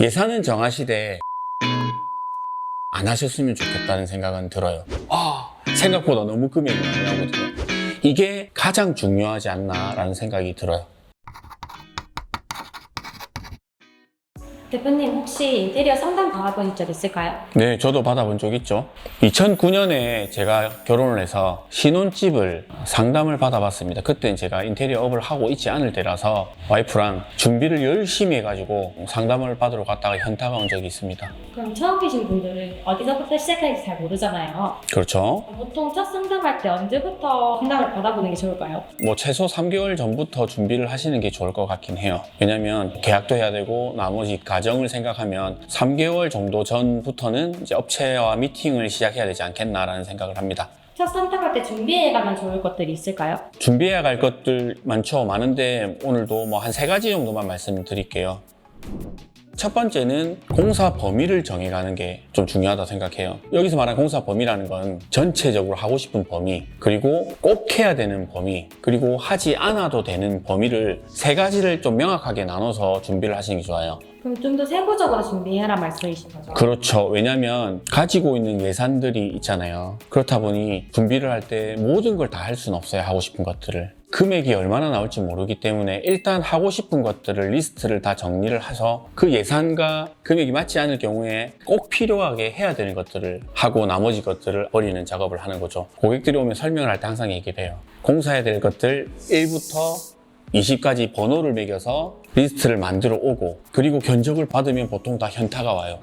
예산은 정하시되 안 하셨으면 좋겠다는 생각은 들어요. 생각보다 너무 금액이 많이 나거든요. 이게 가장 중요하지 않나라는 생각이 들어요. 대표님 혹시 인테리어 상담 받아본 적 있을까요? 네, 저도 받아본 적 있죠. 2009년에 제가 결혼을 해서 신혼집을 상담을 받아봤습니다. 그때는 제가 인테리어 업을 하고 있지 않을 때라서 와이프랑 준비를 열심히 해가지고 상담을 받으러 갔다가 현타가 온 적이 있습니다. 그럼 처음 계신 분들은 어디서부터 시작할지 잘 모르잖아요. 그렇죠. 보통 첫 상담할 때 언제부터 상담을 받아보는 게 좋을까요? 뭐 최소 3개월 전부터 준비를 하시는 게 좋을 것 같긴 해요. 왜냐면 계약도 해야 되고 나머지 가정을 생각하면 3개월 정도 전부터는 이제 업체와 미팅을 시작해야 되지 않겠나라는 생각을 합니다. 첫 상담할 때 준비해가면 좋을 것들이 있을까요? 준비해야 할 것들 많죠. 많은데 오늘도 뭐 한 3가지 정도만 말씀드릴게요. 첫 번째는 공사 범위를 정해가는 게 좀 중요하다고 생각해요. 여기서 말하는 공사 범위라는 건 전체적으로 하고 싶은 범위, 그리고 꼭 해야 되는 범위, 그리고 하지 않아도 되는 범위를 3가지를 좀 명확하게 나눠서 준비를 하시는 게 좋아요. 그럼 좀 더 세부적으로 준비해라 말씀이신 거죠? 그렇죠. 왜냐면 가지고 있는 예산들이 있잖아요. 그렇다 보니 준비를 할 때 모든 걸 다 할 수는 없어요. 하고 싶은 것들을. 금액이 얼마나 나올지 모르기 때문에 일단 하고 싶은 것들을 리스트를 다 정리를 해서 그 예산과 금액이 맞지 않을 경우에 꼭 필요하게 해야 되는 것들을 하고 나머지 것들을 버리는 작업을 하는 거죠. 고객들이 오면 설명을 할 때 항상 얘기를 해요. 공사해야 될 것들 1부터 20까지 번호를 매겨서 리스트를 만들어 오고, 그리고 견적을 받으면 보통 다 현타가 와요.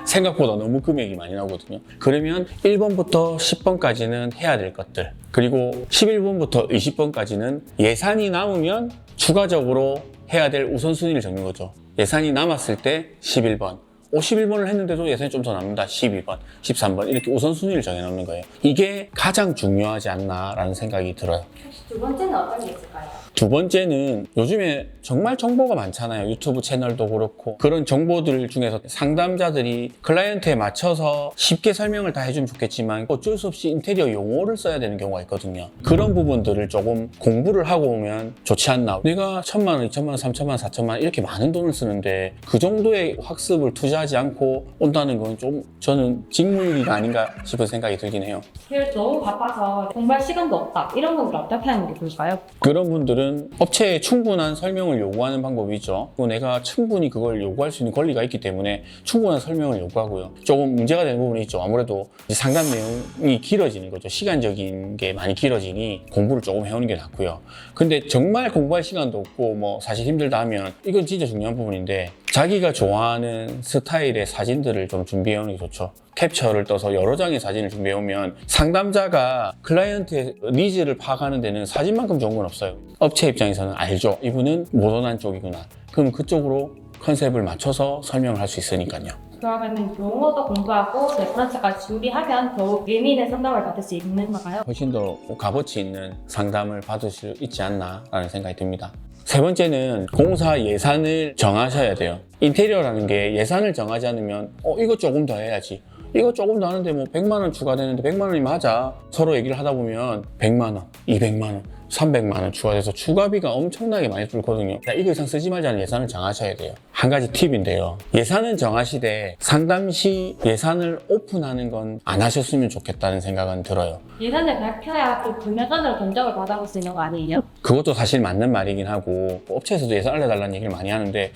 생각보다 너무 금액이 많이 나오거든요. 그러면 1번부터 10번까지는 해야 될 것들, 그리고 11번부터 20번까지는 예산이 남으면 추가적으로 해야 될 우선순위를 적는 거죠. 예산이 남았을 때 11번, 51번을 했는데도 예산이 좀 더 남는다. 12번, 13번 이렇게 우선순위를 정해놓는 거예요. 이게 가장 중요하지 않나라는 생각이 들어요. 혹시 두 번째는 어떤 게 있을까요? 두 번째는 요즘에 정말 정보가 많잖아요. 유튜브 채널도 그렇고. 그런 정보들 중에서 상담자들이 클라이언트에 맞춰서 쉽게 설명을 다 해주면 좋겠지만 어쩔 수 없이 인테리어 용어를 써야 되는 경우가 있거든요. 그런 부분들을 조금 공부를 하고 오면 좋지 않나. 내가 1,000만 원, 2,000만 원, 3,000만 원, 4,000만 원 이렇게 많은 돈을 쓰는데 그 정도의 학습을 투자하지 않고 온다는 건 좀 저는 직무유기가 아닌가 싶은 생각이 들긴 해요. 그래서 너무 바빠서 공부할 시간도 없다. 이런 분들 어떻게 하는 게 좋을까요? 그런 분들은 업체에 충분한 설명을 요구하는 방법이죠. 내가 충분히 그걸 요구할 수 있는 권리가 있기 때문에 충분한 설명을 요구하고요. 조금 문제가 되는 부분이 있죠. 아무래도 상담 내용이 길어지는 거죠. 시간적인 게 많이 길어지니 공부를 조금 해오는 게 낫고요. 근데 정말 공부할 시간도 없고 뭐 사실 힘들다 하면 이건 진짜 중요한 부분인데, 자기가 좋아하는 스타일의 사진들을 좀 준비해오는 게 좋죠. 캡처를 떠서 여러 장의 사진을 준비해오면 상담자가 클라이언트의 니즈를 파악하는 데는 사진만큼 좋은 건 없어요. 업체 입장에서는 알죠. 이분은 모던한 쪽이구나. 그럼 그쪽으로 컨셉을 맞춰서 설명을 할 수 있으니까요. 그러면은 용어도 공부하고 레퍼런스까지 준비하면 더욱 의미 있는 상담을 받을 수 있는 건가요? 훨씬 더 값어치 있는 상담을 받을 수 있지 않나라는 생각이 듭니다. 세 번째는 공사 예산을 정하셔야 돼요. 인테리어라는 게 예산을 정하지 않으면 이거 조금 더 해야지, 이거 조금 더 하는데 뭐 100만 원 추가되는데 100만 원이면 하자. 서로 얘기를 하다 보면 100만 원, 200만 원, 300만 원 추가돼서 추가비가 엄청나게 많이 들거든요. 이거 이상 쓰지 말자는 예산을 정하셔야 돼요. 한 가지 팁인데요. 예산은 정하시되 상담 시 예산을 오픈하는 건 안 하셨으면 좋겠다는 생각은 들어요. 예산을 밝혀야 그 금액안으로 견적을 받아볼 수 있는 거 아니에요? 그것도 사실 맞는 말이긴 하고, 업체에서도 예산 알려달라는 얘기를 많이 하는데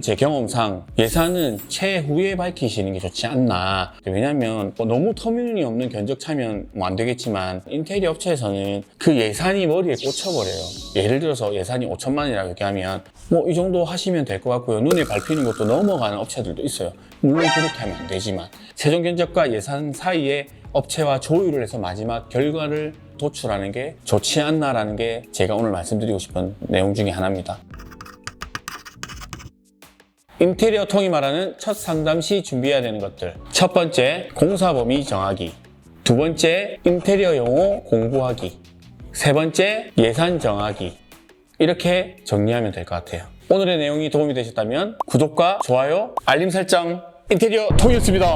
제 경험상 예산은 최후에 밝히시는 게 좋지 않나. 왜냐면 너무 터무니없는 견적 차면 뭐 안 되겠지만 인테리어 업체에서는 그 예산이 머리에 꽂혀버려요. 예를 들어서 예산이 5천만 원이라고 얘기하면 뭐 이 정도 하시면 될 것 같고요. 눈에 밟히는 것도 넘어가는 업체들도 있어요. 물론 그렇게 하면 안 되지만 최종 견적과 예산 사이에 업체와 조율을 해서 마지막 결과를 도출하는 게 좋지 않나라는 게 제가 오늘 말씀드리고 싶은 내용 중에 하나입니다. 인테리어 통이 말하는 첫 상담 시 준비해야 되는 것들. 첫 번째, 공사 범위 정하기. 두 번째, 인테리어 용어 공부하기. 세 번째, 예산 정하기. 이렇게 정리하면 될 것 같아요. 오늘의 내용이 도움이 되셨다면 구독과 좋아요, 알림 설정, 인테리어 통이었습니다.